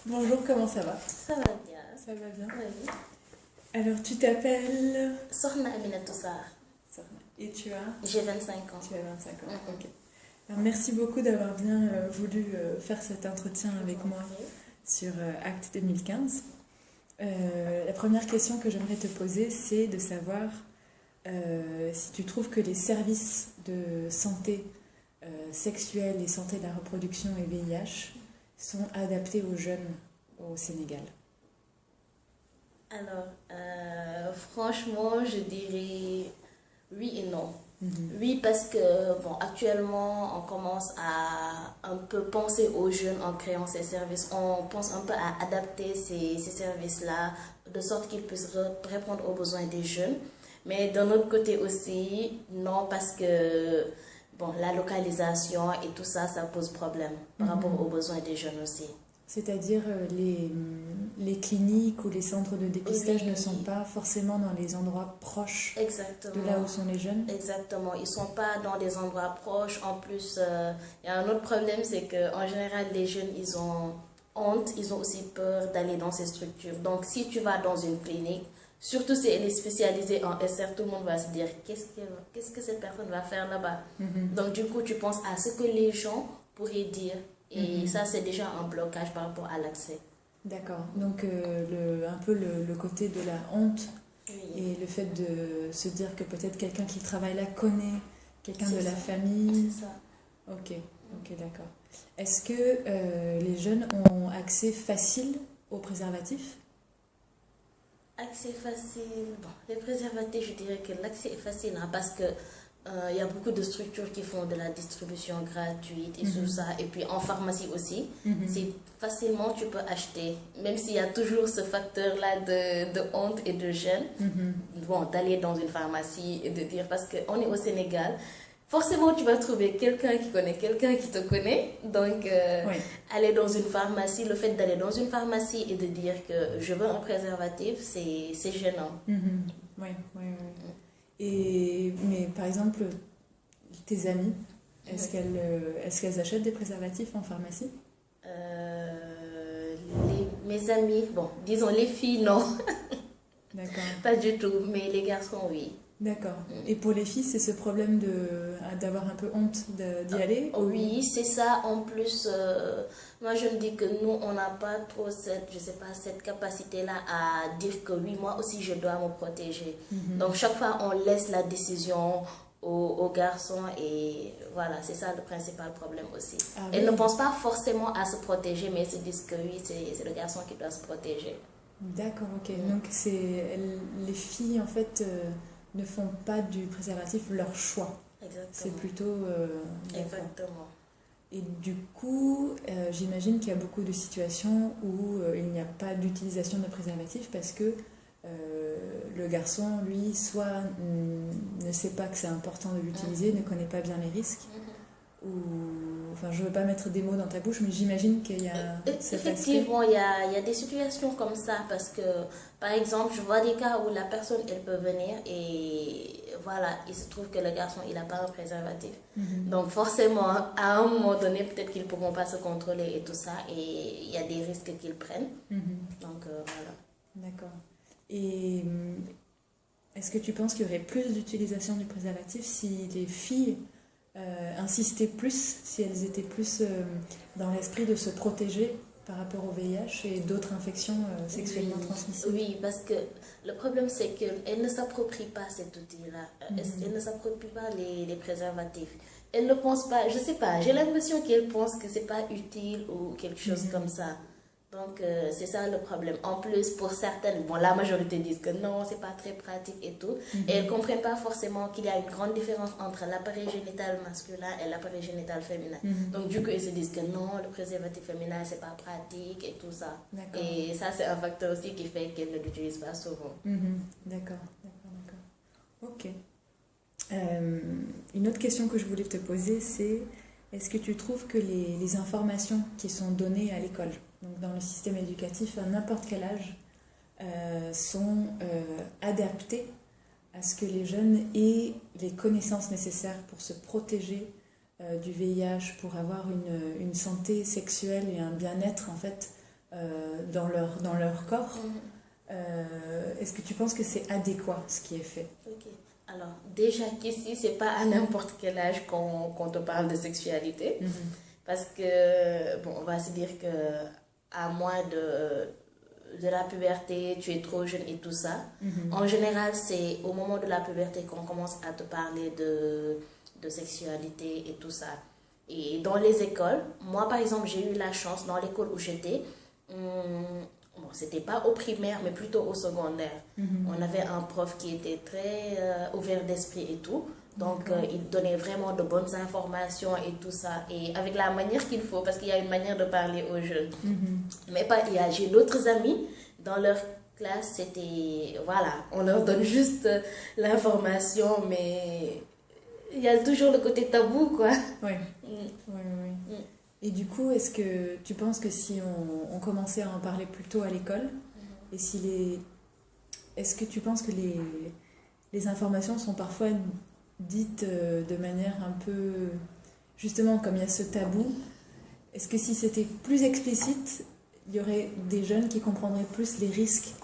Bonjour, comment ça va? Ça va bien. Ça va bien. Oui. Alors, tu t'appelles Sokhna Aminatou Sarr. et tu as J'ai 25 ans. Tu as 25 ans, Mhm. ok. Alors, merci beaucoup d'avoir bien voulu faire cet entretien avec moi sur Acte 2015. La première question que j'aimerais te poser, c'est de savoir si tu trouves que les services de santé sexuelle et santé de la reproduction et VIH sont adaptés aux jeunes au Sénégal. Alors, franchement, je dirais oui et non. Mhm. Oui, parce que, bon, actuellement, on commence à un peu penser aux jeunes en créant ces services. On pense un peu à adapter ces services-là de sorte qu'ils puissent répondre aux besoins des jeunes. Mais d'un autre côté aussi, non, parce que, bon, la localisation et tout ça, ça pose problème par rapport aux besoins des jeunes aussi. C'est-à-dire les cliniques ou les centres de dépistage Oui. ne sont pas forcément dans les endroits proches Exactement. de là où sont les jeunes. Exactement. Ils ne sont pas dans des endroits proches. En plus, il y a un autre problème, c'est qu'en général, les jeunes, ils ont honte, ils ont aussi peur d'aller dans ces structures. Donc, si tu vas dans une clinique, surtout si elle est spécialisée en SR, tout le monde va se dire, qu'est-ce que cette personne va faire là-bas? Donc, du coup, tu penses à ce que les gens pourraient dire. Et ça, c'est déjà un blocage par rapport à l'accès. D'accord. Donc un peu le côté de la honte Oui. et le fait de se dire que peut-être quelqu'un qui travaille là connaît quelqu'un de C'est la ça. famille. C'est ça. Ok, d'accord. Est-ce que les jeunes ont accès facile aux préservatifs? Accès facile. Bon, les préservatifs, je dirais que l'accès est facile hein, parce que il y a beaucoup de structures qui font de la distribution gratuite et tout ça. Et puis en pharmacie aussi, c'est facilement tu peux acheter. Même s'il y a toujours ce facteur-là de honte et de gêne, bon, d'aller dans une pharmacie et de dire, parce qu'on est au Sénégal, forcément tu vas trouver quelqu'un qui connaît quelqu'un qui te connaît. Donc Oui. aller dans une pharmacie, le fait d'aller dans une pharmacie et de dire que je veux un préservatif, c'est gênant. Oui. Mais par exemple, tes amies, est-ce qu'elles achètent des préservatifs en pharmacie? Mes amis, bon, disons les filles, non, D'accord. pas du tout, mais les garçons, oui. D'accord. Et pour les filles, c'est ce problème d'avoir un peu honte d'y aller? Oui, c'est ça. En plus, moi je me dis que nous, on n'a pas trop je sais pas, cette capacité-là à dire que oui, moi aussi je dois me protéger. Donc chaque fois, on laisse la décision aux garçons et voilà, c'est ça le principal problème aussi. Ah Elles oui. ne pensent pas forcément à se protéger, mais elles se disent que oui, c'est le garçon qui doit se protéger. D'accord, ok. Donc les filles, en fait, ne font pas du préservatif leur choix. Exactement. C'est plutôt... d'accord. Exactement. Et du coup, j'imagine qu'il y a beaucoup de situations où il n'y a pas d'utilisation de préservatif parce que le garçon, lui, soit ne sait pas que c'est important de l'utiliser, ne connaît pas bien les risques, ou... Enfin, je ne veux pas mettre des mots dans ta bouche, mais j'imagine qu'il y a cet aspect. Effectivement, il y a des situations comme ça parce que, par exemple, je vois des cas où la personne, elle peut venir et voilà, il se trouve que le garçon, il n'a pas un préservatif. Donc forcément, à un moment donné, peut-être qu'ils ne pourront pas se contrôler et tout ça et il y a des risques qu'ils prennent. Donc voilà. D'accord. Et est-ce que tu penses qu'il y aurait plus d'utilisation du préservatif si les filles insistaient plus, si elles étaient plus dans l'esprit de se protéger par rapport au VIH et d'autres infections sexuellement transmissibles? Oui, parce que le problème, c'est qu'elles ne s'approprient pas cet outil-là. Elles ne s'approprient pas les préservatifs. Elles ne pensent pas, je sais pas, j'ai l'impression qu'elles pensent que c'est pas utile ou quelque chose comme ça. Donc, c'est ça le problème. En plus, pour certaines, bon, la majorité disent que non, c'est pas très pratique et tout. Et elles comprennent pas forcément qu'il y a une grande différence entre l'appareil génital masculin et l'appareil génital féminin. Donc, du coup, elles se disent que non, le préservatif féminin, c'est pas pratique et tout ça. D'accord. Et ça, c'est un facteur aussi qui fait qu'elles ne l'utilisent pas souvent. D'accord. Ok. Une autre question que je voulais te poser, c'est est-ce que tu trouves que les informations qui sont données à l'école, donc dans le système éducatif à n'importe quel âge, sont adaptées à ce que les jeunes aient les connaissances nécessaires pour se protéger du VIH, pour avoir une santé sexuelle et un bien-être en fait dans leur corps. Est-ce que tu penses que c'est adéquat ce qui est fait? Ok. Alors, déjà qu'ici, c'est pas à n'importe quel âge qu'on te parle de sexualité. Parce que, bon, on va se dire que à moins de la puberté, tu es trop jeune et tout ça. En général, c'est au moment de la puberté qu'on commence à te parler de sexualité et tout ça. Et dans les écoles, moi par exemple, j'ai eu la chance, dans l'école où j'étais, bon, c'était pas au primaire, mais plutôt au secondaire. On avait un prof qui était très ouvert d'esprit et tout. Donc, il donnait vraiment de bonnes informations et tout ça. Et avec la manière qu'il faut, parce qu'il y a une manière de parler aux jeunes. Mais pas, j'ai d'autres amis, dans leur classe, c'était, voilà, on leur donne juste l'information, mais il y a toujours le côté tabou, quoi. Oui. Et du coup, est-ce que tu penses que si on commençait à en parler plus tôt à l'école, et est-ce que tu penses que les informations sont parfois dites de manière un peu, justement, comme il y a ce tabou, est-ce que si c'était plus explicite, il y aurait des jeunes qui comprendraient plus les risques,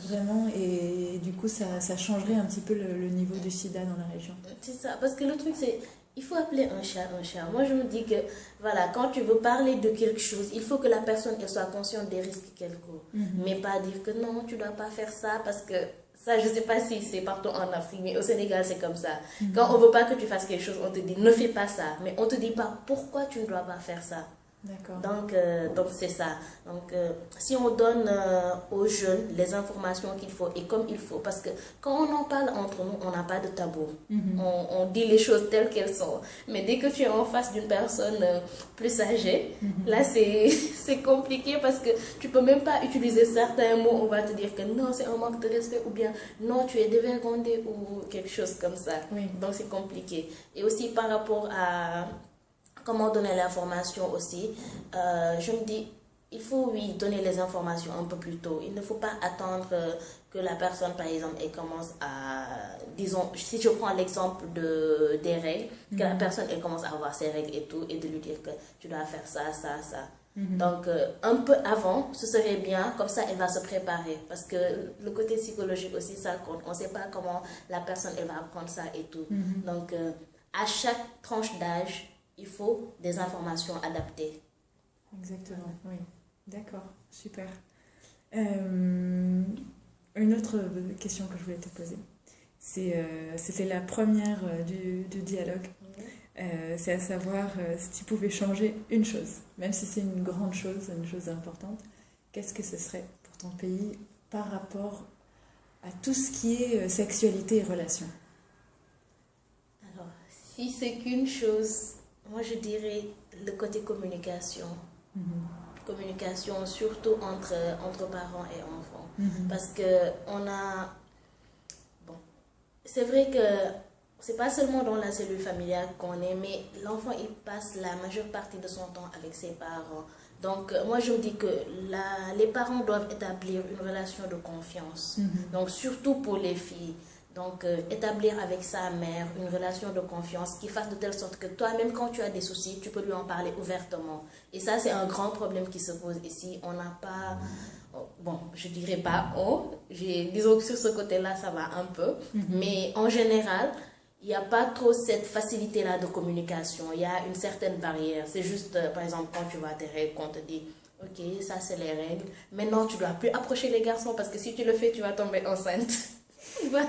vraiment, et du coup, ça changerait un petit peu le niveau du sida dans la région? C'est ça, parce que le truc, c'est il faut appeler un chat un chat. Moi, je me dis que, voilà, quand tu veux parler de quelque chose, il faut que la personne elle soit consciente des risques qu'elle court. Mais pas dire que non, tu ne dois pas faire ça, parce que ça, je ne sais pas si c'est partout en Afrique, mais au Sénégal, c'est comme ça. Quand on ne veut pas que tu fasses quelque chose, on te dit, ne fais pas ça. Mais on ne te dit pas pourquoi tu ne dois pas faire ça. Donc c'est ça. Donc, si on donne aux jeunes les informations qu'il faut et comme il faut, parce que quand on en parle entre nous, on n'a pas de tabou. On dit les choses telles qu'elles sont. Mais dès que tu es en face d'une personne plus âgée, là, c'est compliqué parce que tu ne peux même pas utiliser certains mots. On va te dire que non, c'est un manque de respect ou bien non, tu es dévergondé ou quelque chose comme ça. Donc, c'est compliqué. Et aussi par rapport à comment donner l'information aussi, je me dis, il faut, oui, donner les informations un peu plus tôt. Il ne faut pas attendre que la personne, par exemple, elle commence à, disons, si je prends l'exemple des règles, que la personne, elle commence à avoir ses règles et tout, et de lui dire que tu dois faire ça, ça, ça. Donc, un peu avant, ce serait bien, comme ça, elle va se préparer. Parce que le côté psychologique aussi, ça compte. On ne sait pas comment la personne, elle va apprendre ça et tout. Donc, à chaque tranche d'âge, il faut des informations adaptées. Exactement, oui. D'accord, super. Une autre question que je voulais te poser, c'était la première du dialogue. C'est à savoir si tu pouvais changer une chose, même si c'est une grande chose, une chose importante, qu'est-ce que ce serait pour ton pays par rapport à tout ce qui est sexualité et relations? Alors, si c'est qu'une chose, moi je dirais le côté communication. Communication surtout entre parents et enfants. Parce que on a... Bon, c'est vrai que c'est pas seulement dans la cellule familiale qu'on est, mais l'enfant il passe la majeure partie de son temps avec ses parents. Donc moi je me dis que les parents doivent établir une relation de confiance. Donc surtout pour les filles. Donc, établir avec sa mère une relation de confiance qui fasse de telle sorte que toi-même, quand tu as des soucis, tu peux lui en parler ouvertement. Et ça, c'est un grand problème qui se pose ici. On n'a pas... Bon, je dirais pas disons que sur ce côté-là, ça va un peu. Mais en général, il n'y a pas trop cette facilité-là de communication. Il y a une certaine barrière. C'est juste, par exemple, quand tu vas à tes règles, qu'on te dit... Ok, ça c'est les règles. Maintenant, tu ne dois plus approcher les garçons parce que si tu le fais, tu vas tomber enceinte. Voilà.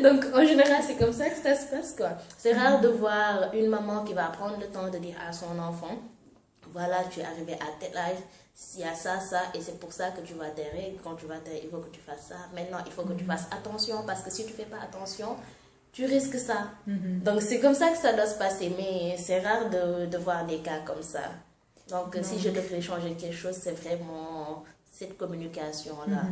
Donc en général c'est comme ça que ça se passe quoi. C'est rare de voir une maman qui va prendre le temps de dire à son enfant, voilà, tu es arrivé à tel âge, il y a ça, ça, et c'est pour ça que tu vas tes règles. Quand tu vas tes règles, il faut que tu fasses ça. Maintenant il faut que tu fasses attention parce que si tu fais pas attention, tu risques ça. Donc c'est comme ça que ça doit se passer, mais c'est rare de voir des cas comme ça. Donc si je devrais changer quelque chose, c'est vraiment cette communication-là.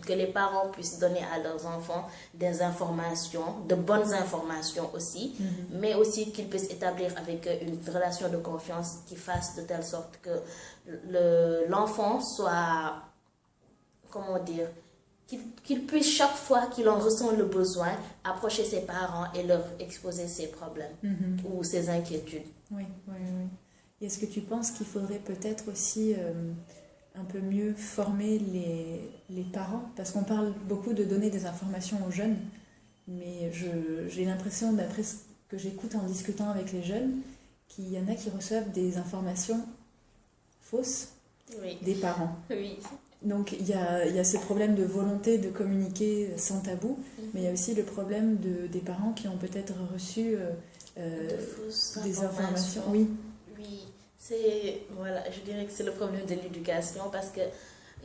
Que les parents puissent donner à leurs enfants des informations, de bonnes informations aussi, mais aussi qu'ils puissent établir avec eux une relation de confiance qui fasse de telle sorte que l'enfant soit, comment dire, qu'il puisse chaque fois qu'il en ressent le besoin, approcher ses parents et leur exposer ses problèmes ou ses inquiétudes. Oui. Et est-ce que tu penses qu'il faudrait peut-être aussi un peu mieux former les parents? Parce qu'on parle beaucoup de donner des informations aux jeunes, mais j'ai l'impression, d'après ce que j'écoute en discutant avec les jeunes, qu'il y en a qui reçoivent des informations fausses Oui. des parents. Oui. Donc il y a ce problème de volonté de communiquer sans tabou, mais il y a aussi le problème des parents qui ont peut-être reçu De fausses des informations. informations. Oui. Oui, voilà, je dirais que c'est le problème de l'éducation parce que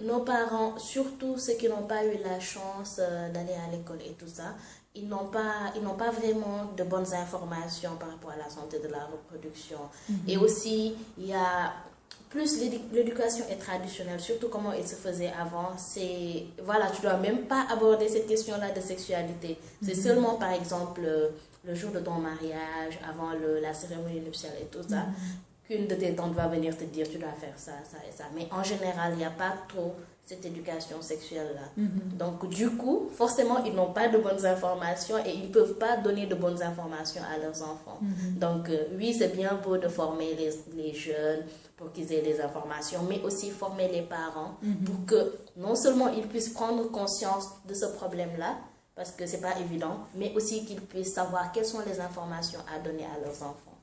nos parents, surtout ceux qui n'ont pas eu la chance d'aller à l'école et tout ça, ils n'ont pas vraiment de bonnes informations par rapport à la santé de la reproduction. Et aussi, il y a plus l'éducation est traditionnelle, surtout comment il se faisait avant. C'est, voilà, tu dois même pas aborder cette question-là de sexualité. C'est seulement, par exemple, le jour de ton mariage, avant la cérémonie nuptiale et tout ça, qu'une de tes tantes va venir te dire tu dois faire ça, ça et ça. Mais en général, il n'y a pas trop cette éducation sexuelle-là. Donc, du coup, forcément, ils n'ont pas de bonnes informations et ils ne peuvent pas donner de bonnes informations à leurs enfants. Donc, oui, c'est bien beau de former les jeunes pour qu'ils aient des informations, mais aussi former les parents pour que non seulement ils puissent prendre conscience de ce problème-là, parce que ce n'est pas évident, mais aussi qu'ils puissent savoir quelles sont les informations à donner à leurs enfants.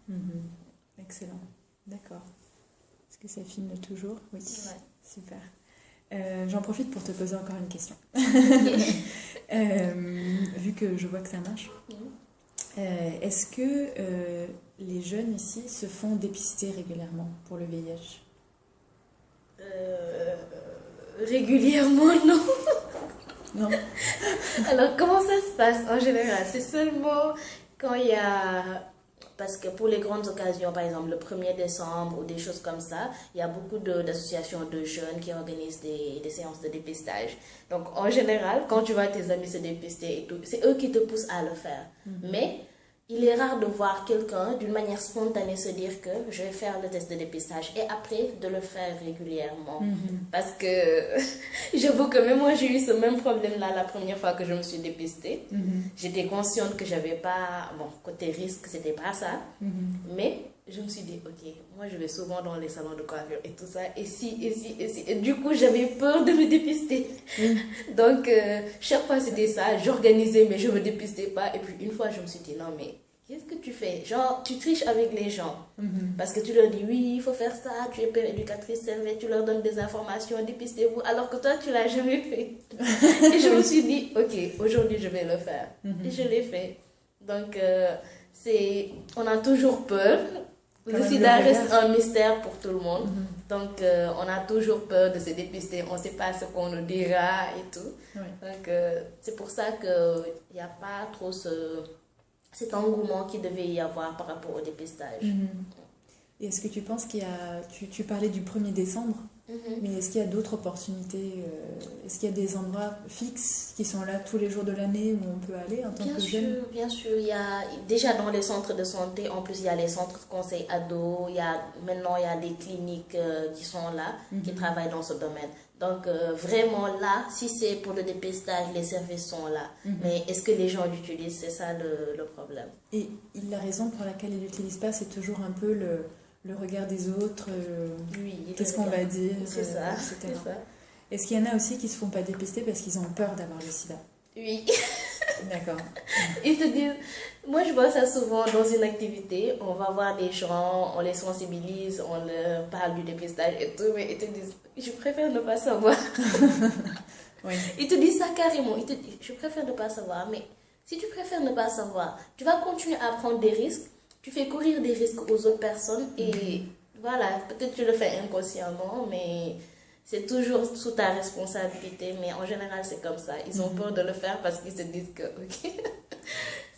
Excellent. D'accord. Est-ce que ça filme toujours? Oui. Ouais. Super. J'en profite pour te poser encore une question. Vu que je vois que ça marche, est-ce que les jeunes ici se font dépister régulièrement pour le VIH? Régulièrement, non. Non. Alors, comment ça se passe en général? C'est seulement quand il y a... Parce que pour les grandes occasions, par exemple le 1er décembre ou des choses comme ça, il y a beaucoup d'associations de jeunes qui organisent des séances de dépistage. Donc, en général, quand tu vois tes amis se dépister et tout, c'est eux qui te poussent à le faire. Mais il est rare de voir quelqu'un d'une manière spontanée se dire que je vais faire le test de dépistage et après de le faire régulièrement. Parce que j'avoue que même moi j'ai eu ce même problème-là la première fois que je me suis dépistée. J'étais consciente que j'avais pas, bon, côté risque, c'était pas ça. Mais je me suis dit, ok, moi je vais souvent dans les salons de coiffure et tout ça, et si. Et du coup j'avais peur de me dépister. Donc chaque fois c'était ça, j'organisais mais je me dépistais pas. Et puis une fois je me suis dit, non mais qu'est-ce que tu fais? Genre tu triches avec les gens. Parce que tu leur dis, oui il faut faire ça, tu es père éducatrice, c'est vrai, tu leur donnes des informations, dépistez-vous, alors que toi tu l'as jamais fait. Et je me suis dit, ok, aujourd'hui je vais le faire. Et je l'ai fait. Donc on a toujours peur. Le sida reste un mystère pour tout le monde. Donc, on a toujours peur de se dépister. On ne sait pas ce qu'on nous dira et tout. Donc, c'est pour ça qu'il n'y a pas trop cet engouement qu'il devait y avoir par rapport au dépistage. Et est-ce que tu penses qu'il y a... Tu parlais du 1er décembre, mais est-ce qu'il y a d'autres opportunités? Est-ce qu'il y a des endroits fixes qui sont là tous les jours de l'année où on peut aller en tant que jeune? Bien sûr. Il y a, déjà dans les centres de santé, en plus il y a les centres de conseil ados. Maintenant, il y a des cliniques qui sont là, qui travaillent dans ce domaine. Donc, vraiment là, si c'est pour le dépistage, les services sont là. Mais est-ce que les gens l'utilisent? C'est ça le problème. Et la raison pour laquelle ils ne l'utilisent pas, c'est toujours un peu le regard des autres, qu'est-ce qu'on va dire, c'est ça, etc. c'est ça. Est-ce qu'il y en a aussi qui ne se font pas dépister parce qu'ils ont peur d'avoir le sida? Oui. D'accord. Ils te disent, moi je vois ça souvent dans une activité, on va voir des gens, on les sensibilise, on leur parle du dépistage et tout, mais ils te disent, je préfère ne pas savoir. Ils te disent ça carrément, ils te disent, je préfère ne pas savoir, mais si tu préfères ne pas savoir, tu vas continuer à prendre des risques, tu fais courir des risques aux autres personnes et voilà, peut-être tu le fais inconsciemment, mais c'est toujours sous ta responsabilité. Mais en général, c'est comme ça. Ils ont peur de le faire parce qu'ils se disent que, ok,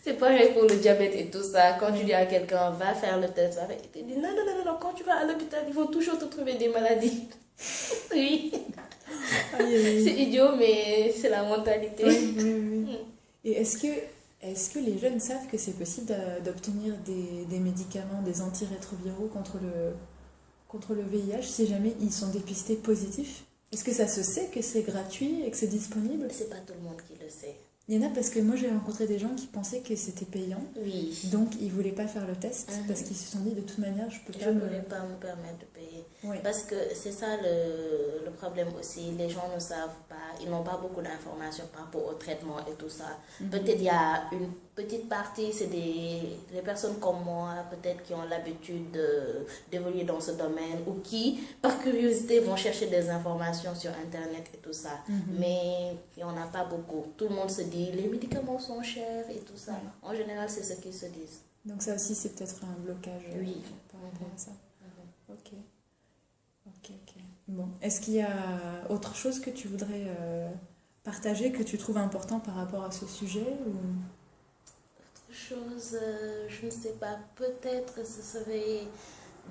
c'est pareil pour le diabète et tout ça. Quand tu dis à quelqu'un, va faire le test, il te dit, non, quand tu vas à l'hôpital, ils vont toujours te trouver des maladies. Oui. C'est idiot, mais c'est la mentalité. Oui. Et est-ce que les jeunes savent que c'est possible d'obtenir des médicaments, des antirétroviraux contre le VIH si jamais ils sont dépistés positifs? Est-ce que ça se sait que c'est gratuit et que c'est disponible? C'est pas tout le monde qui le sait. Il y en a parce que moi j'ai rencontré des gens qui pensaient que c'était payant, Oui. donc ils voulaient pas faire le test parce qu'ils se sont dit de toute manière je peux Je pas ne voulais pas me permettre de payer. Oui. Parce que c'est ça le problème aussi. Les gens ne savent pas, ils n'ont pas beaucoup d'informations par rapport au traitement et tout ça. Peut-être il y a une petite partie, c'est les personnes comme moi, peut-être qui ont l'habitude d'évoluer dans ce domaine ou qui, par curiosité, vont chercher des informations sur Internet et tout ça. Mais il n'y en a pas beaucoup. Tout le monde se dit, les médicaments sont chers et tout ça. En général, c'est ce qu'ils se disent. Donc ça aussi, c'est peut-être un blocage Oui. par rapport à ça. Ok. Bon. Est-ce qu'il y a autre chose que tu voudrais partager, que tu trouves important par rapport à ce sujet ou... Autre chose, je ne sais pas, peut-être ce serait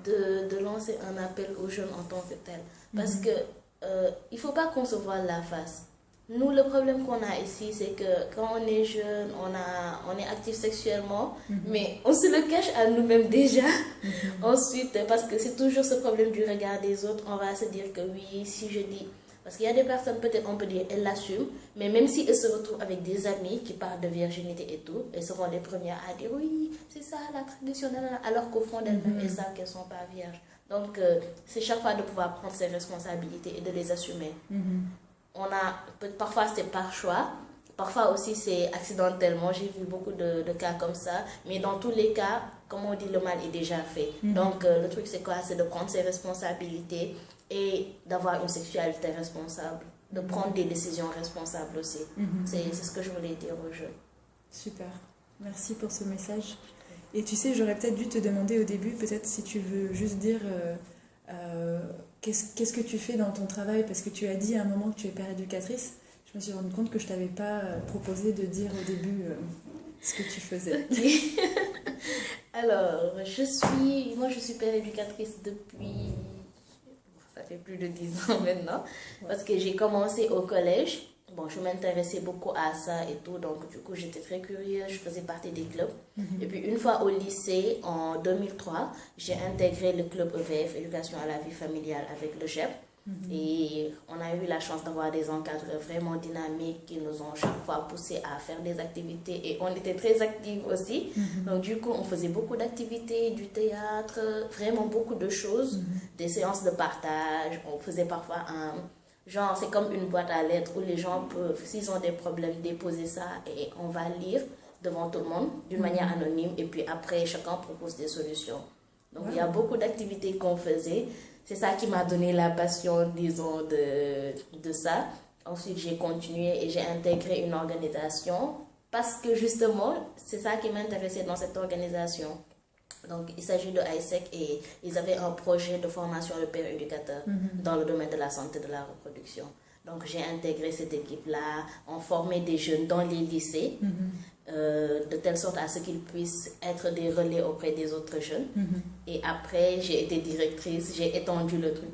de lancer un appel aux jeunes en tant que tel. Parce que il ne faut pas concevoir la face. Nous, le problème qu'on a ici, c'est que quand on est jeune, on est actif sexuellement, mais on se le cache à nous-mêmes déjà. Ensuite, parce que c'est toujours ce problème du regard des autres, on va se dire que oui, si je dis... Parce qu'il y a des personnes, peut-être on peut dire, elles l'assument, mais même si elles se retrouvent avec des amis qui parlent de virginité et tout, elles seront les premières à dire oui, c'est ça, la traditionnelle, alors qu'au fond d'elles-mêmes, elles savent qu'elles ne sont pas vierges. Donc, c'est chaque fois de pouvoir prendre ses responsabilités et de les assumer. Parfois c'est par choix, parfois aussi c'est accidentellement. J'ai vu beaucoup de cas comme ça, mais dans tous les cas, comme on dit, le mal est déjà fait. Donc le truc c'est quoi? C'est de prendre ses responsabilités et d'avoir une sexualité responsable, de prendre des décisions responsables aussi. C'est ce que je voulais dire aux jeunes. Super, merci pour ce message. Et tu sais, j'aurais peut-être dû te demander au début, peut-être si tu veux juste dire qu'est-ce que tu fais dans ton travail, parce que tu as dit à un moment que tu es père éducatrice. Je me suis rendu compte que je t'avais pas proposé de dire au début ce que tu faisais. Okay. Alors, je suis père éducatrice depuis... Ça fait plus de 10 ans maintenant, parce que j'ai commencé au collège. Bon, je m'intéressais beaucoup à ça et tout, donc du coup j'étais très curieuse, je faisais partie des clubs. Et puis une fois au lycée, en 2003, j'ai intégré le club EVF, Éducation à la vie familiale, avec le GEP. Et on a eu la chance d'avoir des encadreurs vraiment dynamiques qui nous ont chaque fois poussé à faire des activités et on était très actifs aussi. Donc du coup, on faisait beaucoup d'activités, du théâtre, vraiment beaucoup de choses, des séances de partage. On faisait parfois genre, c'est comme une boîte à lettres où les gens peuvent, s'ils ont des problèmes, déposer ça et on va lire devant tout le monde d'une manière anonyme et puis après, chacun propose des solutions. Donc, il y a beaucoup d'activités qu'on faisait. C'est ça qui m'a donné la passion, disons, de ça. Ensuite, j'ai continué et j'ai intégré une organisation parce que justement, c'est ça qui m'intéressait dans cette organisation. Donc, il s'agit de ISEC et ils avaient un projet de formation de père éducateur dans le domaine de la santé et de la reproduction. Donc, j'ai intégré cette équipe-là, on formait des jeunes dans les lycées, de telle sorte à ce qu'ils puissent être des relais auprès des autres jeunes. Et après, j'ai été directrice, j'ai étendu le truc